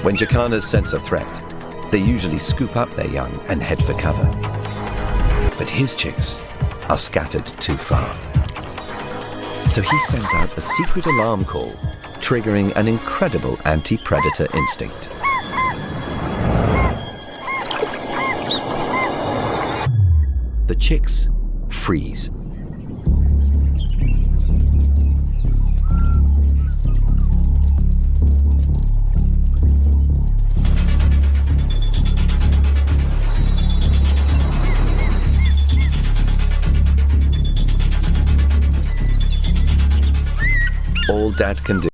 When jacanas sense a threat, they usually scoop up their young and head for cover. But his chicks are scattered too far. So he sends out a secret alarm call, triggering an incredible anti-predator instinct. The chicks freeze. All Dad can do